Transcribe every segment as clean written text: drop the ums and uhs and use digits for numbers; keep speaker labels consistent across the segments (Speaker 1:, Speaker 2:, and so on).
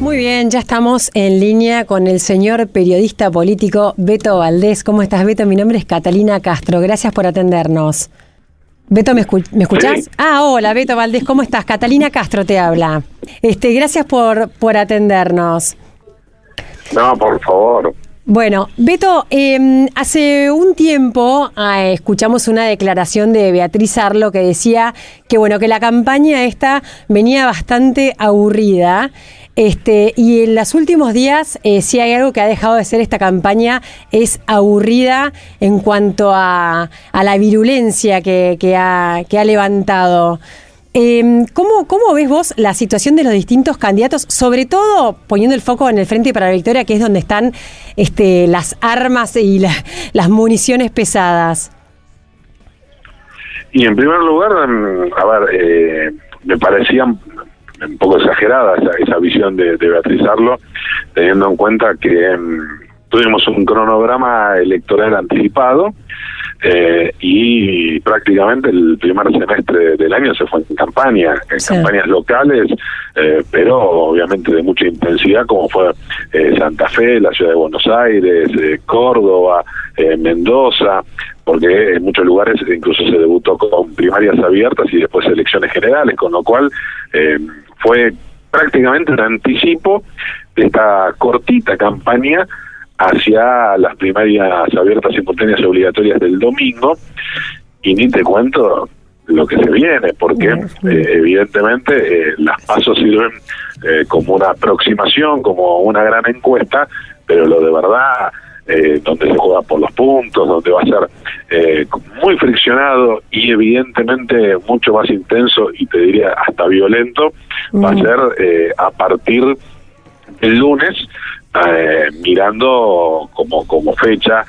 Speaker 1: Muy bien, ya estamos en línea con el señor periodista político Beto Valdés. ¿Cómo estás, Beto? Mi nombre es Catalina Castro. Gracias por atendernos. Beto, ¿me escuchás?
Speaker 2: Sí.
Speaker 1: Hola, Beto Valdés, ¿cómo estás? Catalina Castro te habla. Gracias por atendernos.
Speaker 2: No, por favor.
Speaker 1: Bueno, Beto, hace un tiempo escuchamos una declaración de Beatriz Arlo que decía que la campaña esta venía bastante aburrida. Y en los últimos días, si hay algo que ha dejado de ser esta campaña, es aburrida en cuanto a la virulencia que ha levantado. ¿Cómo ves vos la situación de los distintos candidatos, sobre todo poniendo el foco en el Frente para la Victoria, que es donde están las armas y las municiones pesadas?
Speaker 2: Y en primer lugar, me parecían un poco exagerada esa visión de Beatriz Arlo, teniendo en cuenta que tuvimos un cronograma electoral anticipado y prácticamente el primer semestre del año se fue en campañas locales, pero obviamente de mucha intensidad, como fue Santa Fe, la ciudad de Buenos Aires, Córdoba, Mendoza, porque en muchos lugares incluso se debutó con primarias abiertas y después elecciones generales, con lo cual fue prácticamente un anticipo de esta cortita campaña hacia las primarias abiertas, simultáneas y obligatorias del domingo, y ni te cuento lo que se viene, porque evidentemente las PASO sirven como una aproximación, como una gran encuesta, pero lo de verdad, donde se juega por los puntos, donde va a ser muy friccionado y evidentemente mucho más intenso, y te diría hasta violento, va a ser a partir del lunes, mirando como fecha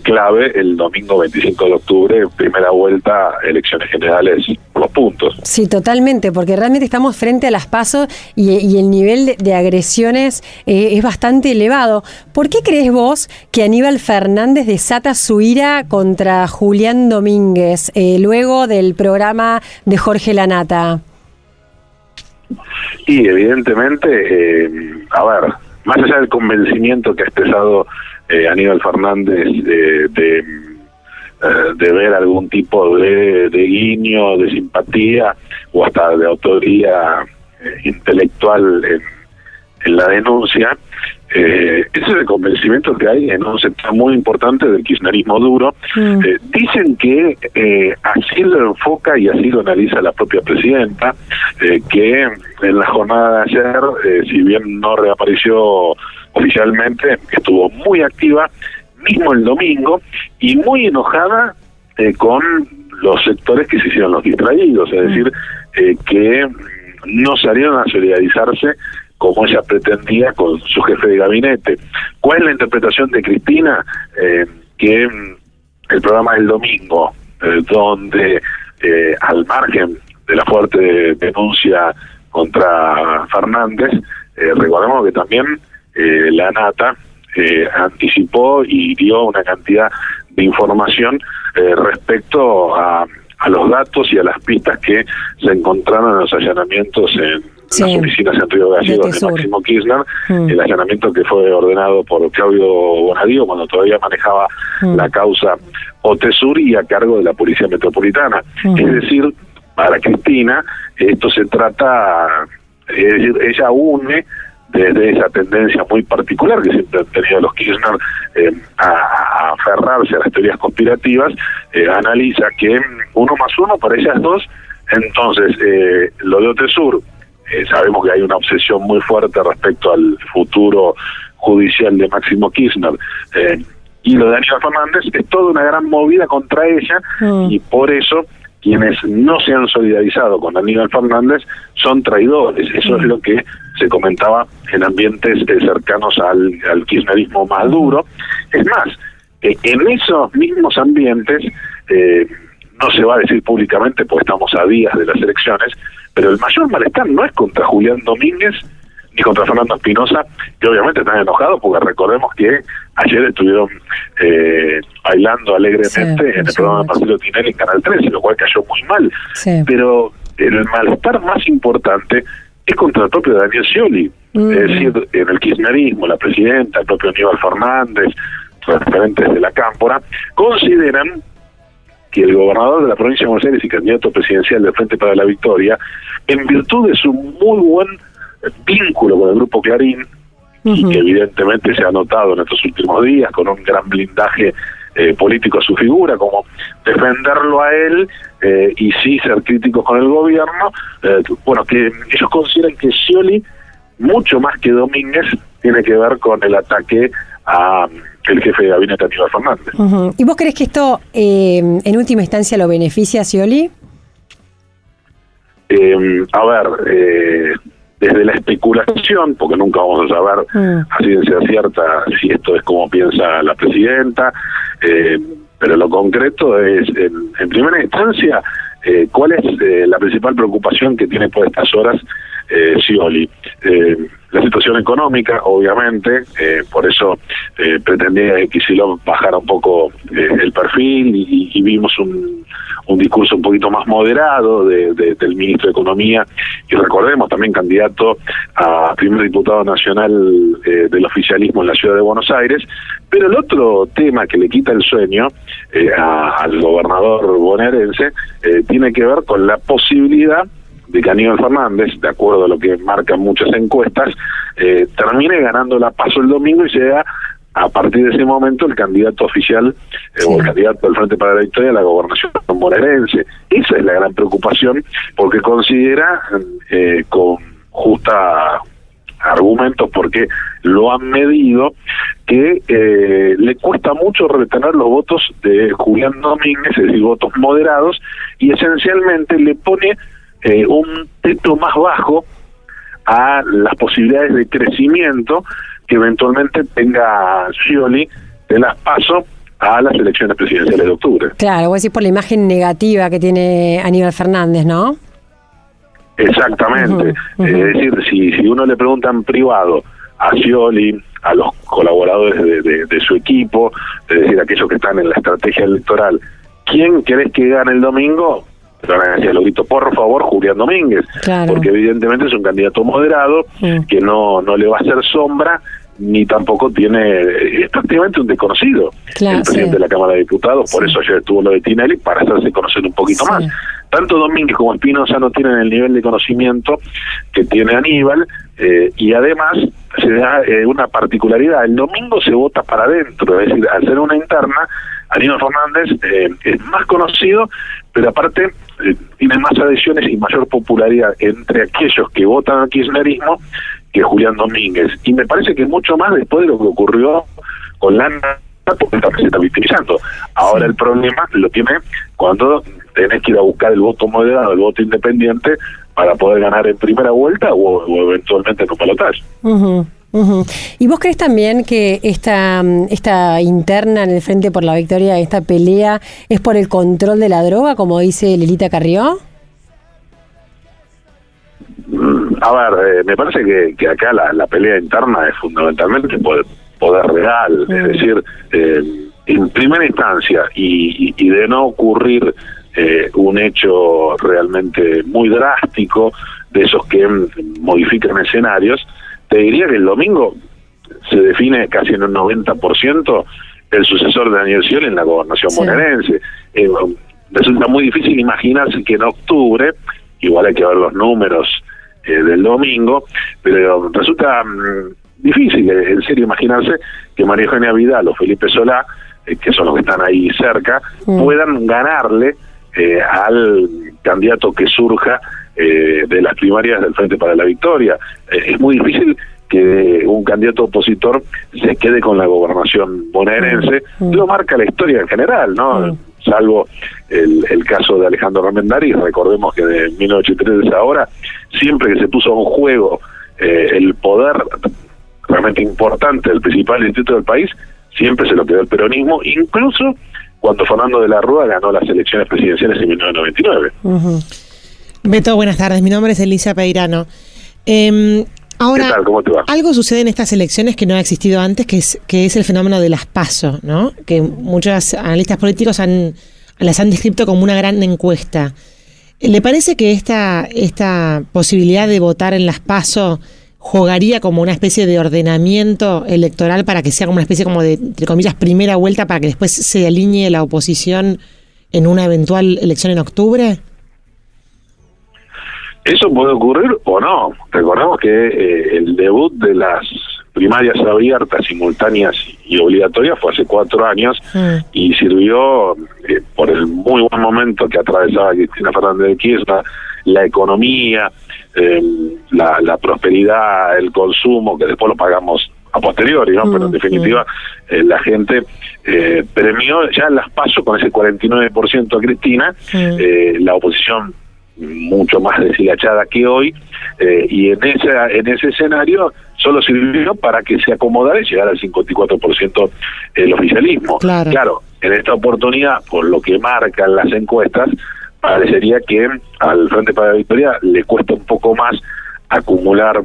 Speaker 2: clave el domingo 25 de octubre, primera vuelta, elecciones generales por los puntos.
Speaker 1: Sí, totalmente, porque realmente estamos frente a las PASO y el nivel de agresiones es bastante elevado. ¿Por qué crees vos que Aníbal Fernández desata su ira contra Julián Domínguez luego del programa de Jorge Lanata?
Speaker 2: Y evidentemente, más allá del convencimiento que ha expresado Aníbal Fernández de ver algún tipo de guiño, de simpatía o hasta de autoría intelectual en la denuncia, ese es el convencimiento que hay en un sector muy importante del kirchnerismo duro. Dicen que así lo enfoca y así lo analiza la propia presidenta, que en la jornada de ayer, si bien no reapareció oficialmente, estuvo muy activa, mismo el domingo, y muy enojada con los sectores que se hicieron los distraídos, es decir, que no salieron a solidarizarse como ella pretendía con su jefe de gabinete. ¿Cuál es la interpretación de Cristina? Que el programa del domingo, donde al margen de la fuerte denuncia contra Fernández, recordemos que también la Nata anticipó y dio una cantidad de información respecto a los datos y a las pistas que se encontraron en los allanamientos en las oficinas en Río Gallegos de Máximo Kirchner, el allanamiento que fue ordenado por Claudio Bonadío cuando todavía manejaba la causa OTESUR y a cargo de la Policía Metropolitana. Es decir, para Cristina, esto se trata, ella une desde esa tendencia muy particular que siempre han tenido los Kirchner a aferrarse a las teorías conspirativas, analiza que 1 más 1 para ellas 2, entonces lo de OTESUR, sabemos que hay una obsesión muy fuerte respecto al futuro judicial de Máximo Kirchner, y lo de Aníbal Fernández es toda una gran movida contra ella, y por eso quienes no se han solidarizado con Aníbal Fernández son traidores. Eso es lo que se comentaba en ambientes cercanos al kirchnerismo más duro. Es más, en esos mismos ambientes, no se va a decir públicamente porque estamos a días de las elecciones, pero el mayor malestar no es contra Julián Domínguez ni contra Fernando Espinosa, que obviamente están enojados porque recordemos que ayer estuvieron bailando alegremente en el programa de Marcelo Tinelli en Canal 13, lo cual cayó muy mal. Pero el malestar más importante es contra el propio Daniel Scioli, Es decir, en el kirchnerismo, la presidenta, el propio Aníbal Fernández, referentes de la Cámpora, consideran que el gobernador de la provincia de Buenos Aires y candidato presidencial del Frente para la Victoria, en virtud de su muy buen vínculo con el Grupo Clarín, y que evidentemente se ha notado en estos últimos días con un gran blindaje político a su figura, como defenderlo a él y sí ser críticos con el gobierno, bueno, que ellos consideran que Scioli, mucho más que Domínguez, tiene que ver con el ataque a el jefe de gabinete Aníbal Fernández.
Speaker 1: ¿Y vos crees que esto en última instancia lo beneficia a Scioli?
Speaker 2: A ver, desde la especulación, porque nunca vamos a saber a ciencia cierta si esto es como piensa la presidenta, pero lo concreto es, en primera instancia, ¿cuál es la principal preocupación que tiene por estas horas Scioli? La situación económica, obviamente, por eso pretendía que Kicillof bajara un poco el perfil y vimos un discurso un poquito más moderado del ministro de Economía, y recordemos también candidato a primer diputado nacional del oficialismo en la ciudad de Buenos Aires. Pero el otro tema que le quita el sueño al gobernador bonaerense tiene que ver con la posibilidad de que Aníbal Fernández, de acuerdo a lo que marcan muchas encuestas, termine ganando la PASO el domingo y sea a partir de ese momento el candidato oficial o el candidato del Frente para la Victoria a la gobernación bonaerense. Esa es la gran preocupación, porque considera con justa argumentos, porque lo han medido, que le cuesta mucho retener los votos de Julián Domínguez, es decir, votos moderados, y esencialmente le pone un techo más bajo a las posibilidades de crecimiento que eventualmente tenga Scioli de las PASO a las elecciones presidenciales de octubre.
Speaker 1: Claro, vos decís por la imagen negativa que tiene Aníbal Fernández, ¿no?
Speaker 2: Exactamente. Es decir, si uno le pregunta en privado a Scioli, a los colaboradores de su equipo, es decir, aquellos que están en la estrategia electoral, ¿quién querés que gane el domingo? Pero van a decir, lo grito, por favor, Julián Domínguez, claro, porque evidentemente es un candidato moderado, que no le va a hacer sombra, ni tampoco es prácticamente un desconocido, claro, el presidente de la Cámara de Diputados, por eso ayer estuvo lo de Tinelli, para hacerse conocer un poquito más. Tanto Domínguez como Espinosa no tienen el nivel de conocimiento que tiene Aníbal, y además se da una particularidad, el domingo se vota para adentro, es decir, al ser una interna, Aníbal Fernández es más conocido, pero aparte tiene más adhesiones y mayor popularidad entre aquellos que votan al kirchnerismo que Julián Domínguez. Y me parece que mucho más después de lo que ocurrió con Lana, porque se está victimizando. Ahora el problema lo tiene cuando tenés que ir a buscar el voto moderado, el voto independiente, para poder ganar en primera vuelta o eventualmente en un balotaje.
Speaker 1: ¿Y vos crees también que esta interna en el Frente por la Victoria, esta pelea, es por el control de la droga, como dice Lelita Carrió?
Speaker 2: A ver, me parece que acá la pelea interna es fundamentalmente por poder real, es decir, en primera instancia, y de no ocurrir un hecho realmente muy drástico, de esos que modifican escenarios, te diría que el domingo se define casi en un 90% el sucesor de Daniel Scioli en la gobernación bonaerense. Resulta muy difícil imaginarse que en octubre, igual hay que ver los números del domingo, pero resulta difícil, en serio, imaginarse que María Eugenia Vidal o Felipe Solá, que son los que están ahí cerca, puedan ganarle al candidato que surja de las primarias del Frente para la Victoria. Es muy difícil que un candidato opositor se quede con la gobernación bonaerense. Lo marca la historia en general, ¿no? Salvo el caso de Alejandro Armendariz. Recordemos que de 1983 a ahora, siempre que se puso en juego el poder realmente importante del principal distrito del país, siempre se lo quedó el peronismo, incluso cuando Fernando de la Rúa ganó las elecciones presidenciales en 1999.
Speaker 3: Beto, buenas tardes. Mi nombre es Elisa Peirano. Ahora,
Speaker 2: ¿qué tal? ¿Cómo te va?
Speaker 3: Algo sucede en estas elecciones que no ha existido antes, que es el fenómeno de las PASO, ¿no? Que muchos analistas políticos las han descrito como una gran encuesta. ¿Le parece que esta posibilidad de votar en las PASO jugaría como una especie de ordenamiento electoral para que sea como una especie como de, entre comillas, primera vuelta para que después se alinee la oposición en una eventual elección en octubre?
Speaker 2: Eso puede ocurrir o no. Recordemos que el debut de las primarias abiertas, simultáneas y obligatorias fue hace 4 años y sirvió por el muy buen momento que atravesaba Cristina Fernández de Kirchner, la economía, la prosperidad, el consumo, que después lo pagamos a posteriori, ¿no? Pero en definitiva la gente premió ya las PASO con ese 49% a Cristina, la oposición mucho más deshilachada que hoy, y en ese escenario solo sirvió para que se acomodara y llegara al 54% el oficialismo. Claro, en esta oportunidad, por lo que marcan las encuestas, parecería que al Frente para la Victoria le cuesta un poco más acumular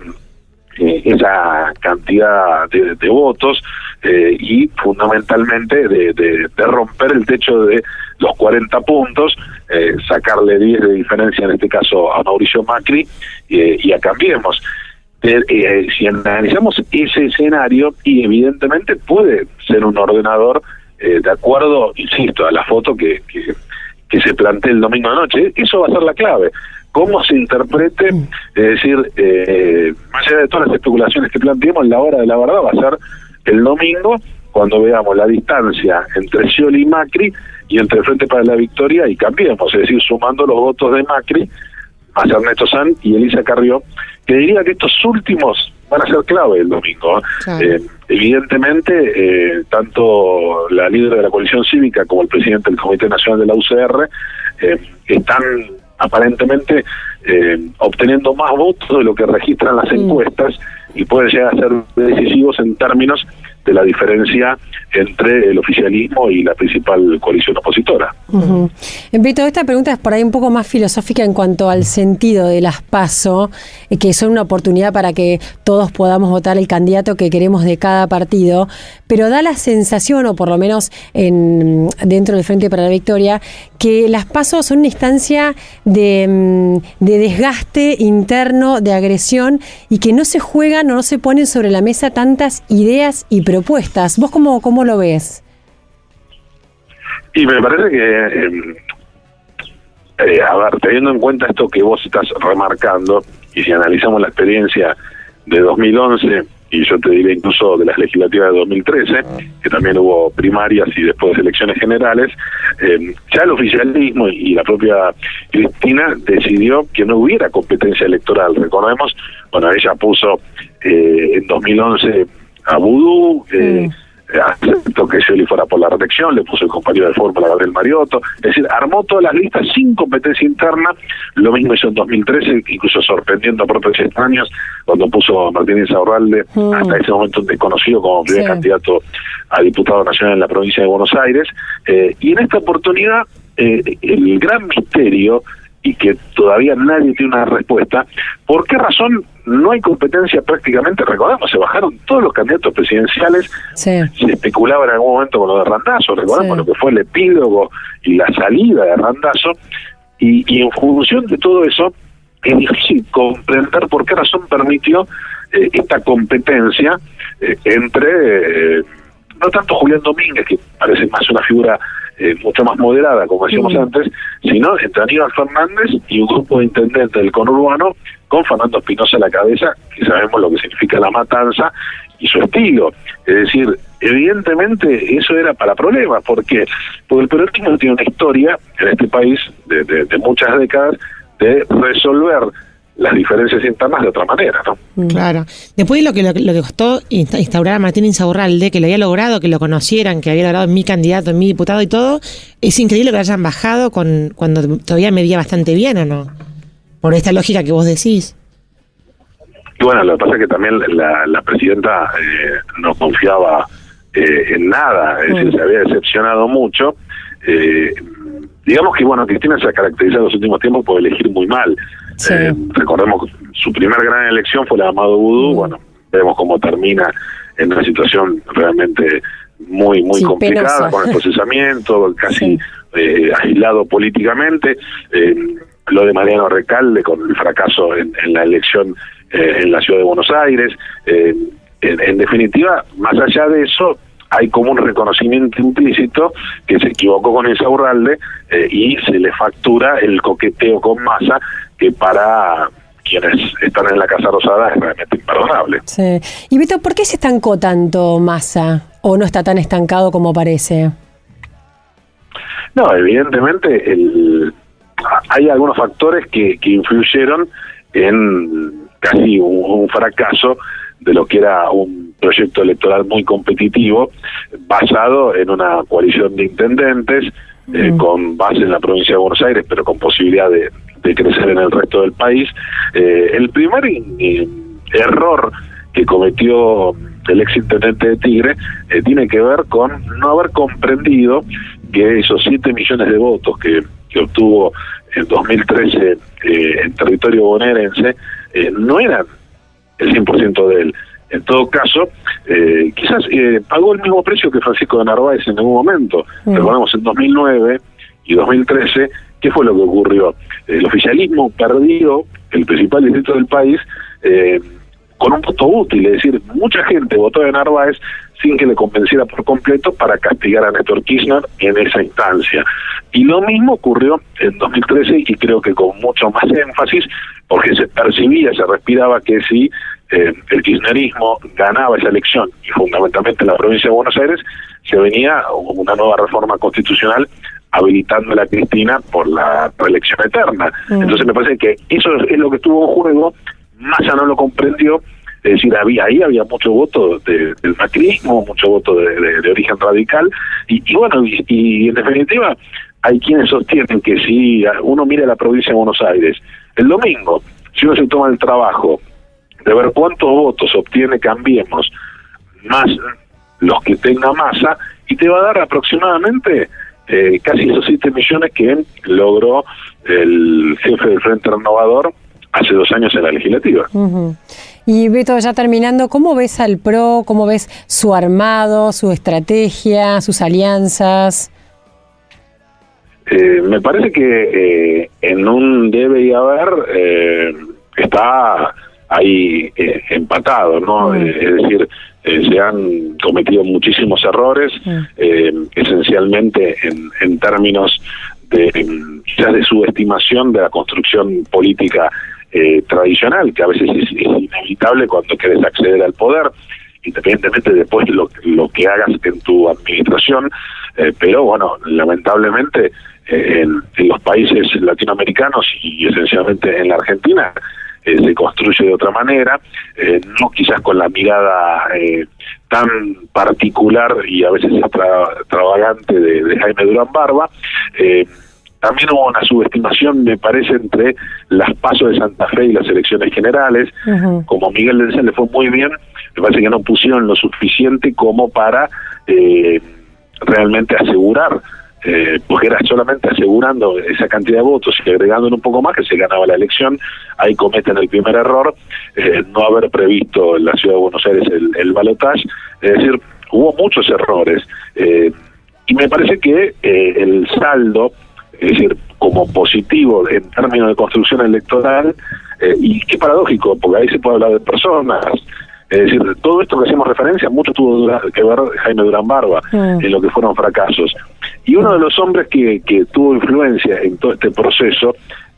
Speaker 2: esa cantidad de votos, y fundamentalmente de romper el techo de los 40 puntos, sacarle 10 de diferencia en este caso a Mauricio Macri y a Cambiemos. Si analizamos ese escenario, y evidentemente puede ser un ordenador de acuerdo, insisto, a la foto que se plantea el domingo de noche, eso va a ser la clave. Cómo se interprete, es decir, más allá de todas las especulaciones que planteemos, la hora de la verdad va a ser el domingo, cuando veamos la distancia entre Scioli y Macri y entre el Frente para la Victoria y Cambiemos, es decir, sumando los votos de Macri, más Ernesto Sanz y Elisa Carrió, que diría que estos últimos van a ser clave el domingo. Claro. Evidentemente, tanto la líder de la coalición cívica como el presidente del Comité Nacional de la UCR están aparentemente obteniendo más votos de lo que registran las encuestas, y pueden llegar a ser decisivos en términos de la diferencia entre el oficialismo y la principal coalición opositora.
Speaker 1: Beto, esta pregunta es por ahí un poco más filosófica en cuanto al sentido de las PASO, que son una oportunidad para que todos podamos votar el candidato que queremos de cada partido, pero da la sensación, o por lo menos dentro del Frente para la Victoria, que las PASO son una instancia de desgaste interno, de agresión, y que no se juegan o no se ponen sobre la mesa tantas ideas y propuestas. ¿Vos cómo lo ves?
Speaker 2: Y me parece que, a ver, teniendo en cuenta esto que vos estás remarcando, y si analizamos la experiencia de 2011, y yo te diré incluso de las legislativas de 2013, que también hubo primarias y después elecciones generales, ya el oficialismo y la propia Cristina decidió que no hubiera competencia electoral. Recordemos, bueno, ella puso en 2011 a Vudú, aceptó que Scioli fuera por la reelección, le puso el compañero de fórmula Gabriel Mariotto, es decir, armó todas las listas sin competencia interna. Lo mismo hizo en 2013, incluso sorprendiendo a propios extraños, cuando puso a Martín Insaurralde, hasta ese momento desconocido, como primer candidato a diputado nacional en la provincia de Buenos Aires. Y en esta oportunidad, el gran misterio, y que todavía nadie tiene una respuesta, ¿por qué razón no hay competencia prácticamente? Recordemos, se bajaron todos los candidatos presidenciales, se especulaba en algún momento con lo de Randazzo, recordemos lo que fue el epílogo y la salida de Randazzo, y en función de todo eso, es difícil comprender por qué razón permitió esta competencia entre, no tanto Julián Domínguez, que parece más una figura mucho más moderada, como decíamos antes, sino entre Aníbal Fernández y un grupo de intendentes del conurbano, con Fernando Espinosa a la cabeza, que sabemos lo que significa la matanza y su estilo. Es decir, evidentemente eso era para problemas. ¿Por qué? Porque el peronismo tiene una historia en este país de muchas décadas de resolver las diferencias internas de otra manera, ¿no?
Speaker 3: Claro. Después lo que costó instaurar a Martín Insaurralde, que lo había logrado, que lo conocieran, que había logrado mi candidato, mi diputado y todo, es increíble que lo hayan bajado cuando todavía medía bastante bien, ¿o no? Por esta lógica que vos decís.
Speaker 2: Y bueno, lo que pasa es que también la presidenta no confiaba en nada, es decir, se había decepcionado mucho. Digamos que, bueno, Cristina se ha caracterizado en los últimos tiempos por elegir muy mal. Sí. Recordemos que su primer gran elección fue la de Amado Vudú. Bueno, vemos cómo termina en una situación realmente muy complicada, penosa, con el procesamiento, casi aislado políticamente. Lo de Mariano Recalde con el fracaso en la elección en la ciudad de Buenos Aires. En definitiva, más allá de eso, hay como un reconocimiento implícito que se equivocó con Insaurralde y se le factura el coqueteo con Massa, que para quienes están en la Casa Rosada es realmente imperdonable.
Speaker 1: Sí. Y Beto, ¿por qué se estancó tanto Massa? ¿O no está tan estancado como parece?
Speaker 2: No, evidentemente hay algunos factores que influyeron en casi un fracaso de lo que era un proyecto electoral muy competitivo, basado en una coalición de intendentes, con base en la provincia de Buenos Aires, pero con posibilidad de crecer en el resto del país. El primer error que cometió el exintendente de Tigre tiene que ver con no haber comprendido que esos 7 millones de votos que obtuvo en 2013 en territorio bonaerense no eran el 100% de él. En todo caso, quizás pagó el mismo precio que Francisco de Narváez en algún momento. Recordemos, en 2009 y 2013, ¿qué fue lo que ocurrió? El oficialismo perdió el principal distrito del país con un voto útil, es decir, mucha gente votó de Narváez sin que le convenciera por completo para castigar a Néstor Kirchner en esa instancia. Y lo mismo ocurrió en 2013 y creo que con mucho más énfasis, porque se percibía, se respiraba que si el kirchnerismo ganaba esa elección, y fundamentalmente en la provincia de Buenos Aires, se venía una nueva reforma constitucional habilitando a la Cristina por la reelección eterna. Entonces me parece que eso es lo que estuvo en juego. Massa no lo comprendió, es decir, había mucho voto del macrismo, mucho voto de origen radical, y bueno, y en definitiva hay quienes sostienen que si uno mira la provincia de Buenos Aires, el domingo, si uno se toma el trabajo de ver cuántos votos obtiene Cambiemos, más los que tenga Massa, y te va a dar aproximadamente casi esos 7 millones que logró el jefe del Frente Renovador hace 2 años en la legislativa.
Speaker 1: Y Beto, ya terminando, ¿cómo ves al PRO? ¿Cómo ves su armado, su estrategia, sus alianzas?
Speaker 2: Me parece que en un debe y haber está ahí empatado, ¿no? Es decir, se han cometido muchísimos errores, esencialmente en términos quizás de subestimación de la construcción política tradicional, que a veces es inevitable cuando quieres acceder al poder, independientemente después lo que hagas en tu administración, pero bueno, lamentablemente en los países latinoamericanos y esencialmente en la Argentina se construye de otra manera, no quizás con la mirada tan particular y a veces extravagante de Jaime Durán Barba. También hubo una subestimación, me parece, entre las PASO de Santa Fe y las elecciones generales. Como Miguel Denzel le fue muy bien, me parece que no pusieron lo suficiente como para realmente asegurar, porque era solamente asegurando esa cantidad de votos y agregándole un poco más que se ganaba la elección. Ahí cometen el primer error, no haber previsto en la ciudad de Buenos Aires el balotaje. Es decir, hubo muchos errores. Y me parece que el saldo, es decir, como positivo en términos de construcción electoral, y qué paradójico, porque ahí se puede hablar de personas, es decir, todo esto que hacemos referencia, mucho tuvo que ver Jaime Durán Barba en lo que fueron fracasos. Y uno de los hombres que tuvo influencia en todo este proceso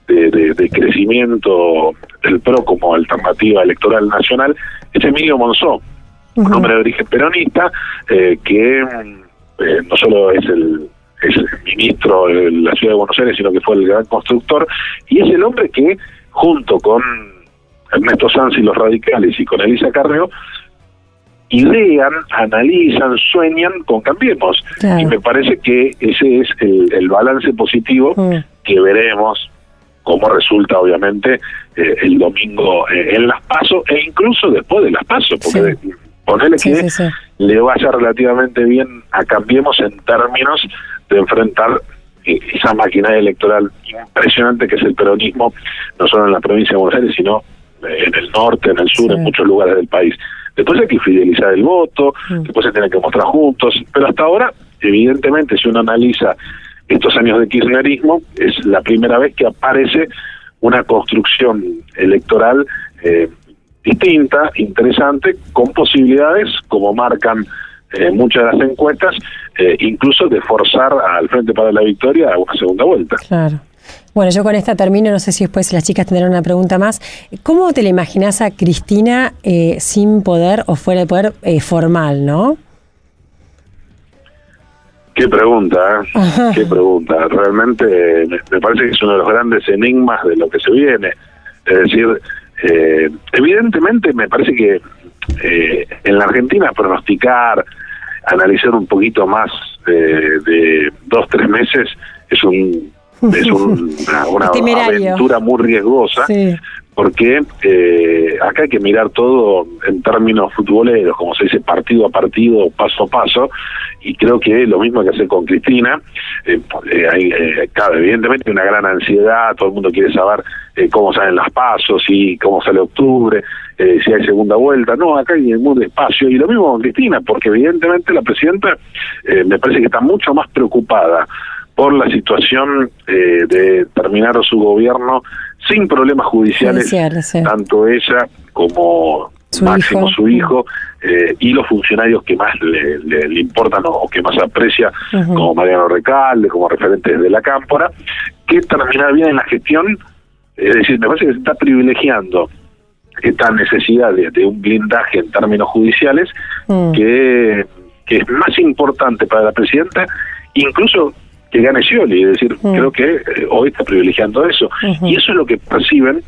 Speaker 2: de crecimiento del PRO como alternativa electoral nacional es Emilio Monzó, un hombre de origen peronista, que no solo es el ministro de la ciudad de Buenos Aires, sino que fue el gran constructor, y es el hombre que, junto con Ernesto Sanz y los radicales y con Elisa Carrió, idean, analizan, sueñan con Cambiemos. Claro. Y me parece que ese es el balance positivo que veremos cómo resulta, obviamente, el domingo en las PASO, e incluso después de las PASO, porque ponele que le vaya relativamente bien a Cambiemos en términos de enfrentar esa maquinaria electoral impresionante que es el peronismo, no solo en la provincia de Buenos Aires, sino en el norte, en el sur, en muchos lugares del país. Después hay que fidelizar el voto, después se tiene que mostrar juntos, pero hasta ahora, evidentemente, si uno analiza estos años de kirchnerismo, es la primera vez que aparece una construcción electoral distinta, interesante, con posibilidades, como marcan muchas de las encuestas, incluso de forzar al Frente para la Victoria a una segunda vuelta.
Speaker 1: Claro. Bueno, yo con esta termino, no sé si después las chicas tendrán una pregunta más. ¿Cómo te la imaginás a Cristina sin poder o fuera de poder formal, no?
Speaker 2: Qué pregunta, qué pregunta. Realmente me parece que es uno de los grandes enigmas de lo que se viene. Es decir, evidentemente me parece que en la Argentina pronosticar, analizar un poquito más de 2-3 meses es una aventura muy riesgosa, sí. Porque acá hay que mirar todo en términos futboleros, como se dice, partido a partido, paso a paso, y creo que lo mismo hay que hacer con Cristina. Claro, evidentemente hay una gran ansiedad, todo el mundo quiere saber cómo salen las pasos y cómo sale octubre, si hay segunda vuelta. No, acá hay muy despacio, y lo mismo con Cristina, porque evidentemente la presidenta me parece que está mucho más preocupada por la situación de terminar su gobierno sin problemas judiciales, sí. Tanto ella como Máximo, su hijo, y los funcionarios que más le importan o que más aprecia, como Mariano Recalde, como referentes de la Cámpora, que terminar bien en la gestión. Es decir, me parece que se está privilegiando esta necesidad de un blindaje en términos judiciales, que es más importante para la presidenta, incluso que gane Scioli. Es decir, creo que hoy está privilegiando eso, y eso es lo que perciben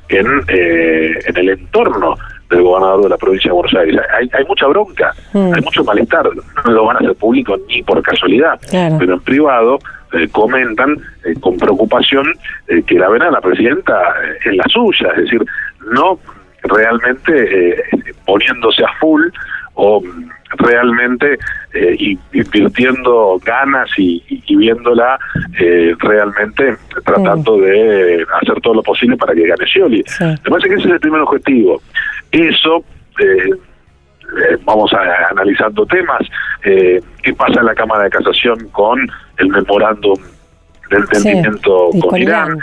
Speaker 2: en el entorno del gobernador de la provincia de Buenos Aires. Hay mucha bronca, hay mucho malestar, no lo van a hacer público ni por casualidad, claro. Pero en privado comentan con preocupación que la ven a la presidenta en la suya, es decir, no realmente poniéndose a full o realmente invirtiendo ganas y viéndola realmente tratando de hacer todo lo posible para que gane Scioli. Sí. Me parece que ese es el primer objetivo. Eso, vamos analizando temas. ¿Qué pasa en la Cámara de Casación con el memorándum de entendimiento con Irán?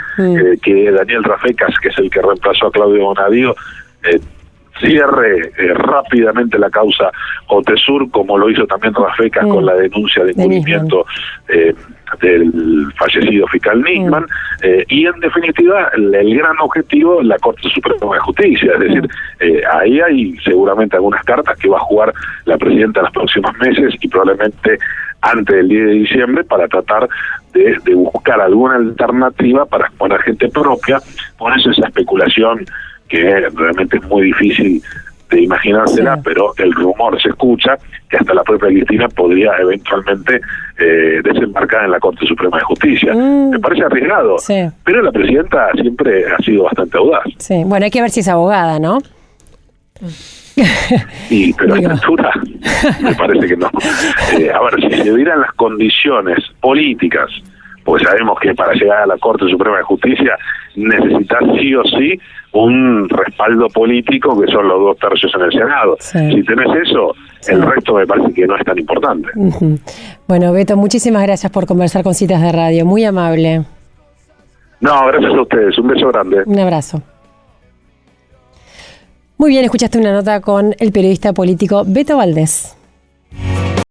Speaker 2: Que Daniel Rafecas, que es el que reemplazó a Claudio Bonadío, cierre rápidamente la causa Otesur, como lo hizo también Rafecas con la denuncia de encubrimiento del fallecido fiscal Nisman, y en definitiva el gran objetivo, la Corte Suprema de Justicia. Es decir, ahí hay seguramente algunas cartas que va a jugar la presidenta en los próximos meses y probablemente antes del 10 de diciembre, para tratar de buscar alguna alternativa para poner gente propia. Por eso esa especulación, que realmente es muy difícil de imaginársela, sí. Pero el rumor se escucha que hasta la propia Cristina podría eventualmente desembarcar en la Corte Suprema de Justicia. Me parece arriesgado, sí. Pero la presidenta siempre ha sido bastante audaz.
Speaker 1: Sí, bueno, hay que ver si es abogada, ¿no?
Speaker 2: Sí, pero a esta altura me parece que no. A ver, si se dieran las condiciones políticas, pues sabemos que para llegar a la Corte Suprema de Justicia necesitas sí o sí un respaldo político, que son los 2 tercios en el Senado. Sí. Si tenés eso, sí. El resto me parece que no es tan importante.
Speaker 1: Bueno, Beto, muchísimas gracias por conversar con Citas de Radio, muy amable.
Speaker 2: No, gracias a ustedes, un beso grande.
Speaker 1: Un abrazo. Muy bien, escuchaste una nota con el periodista político Beto Valdés.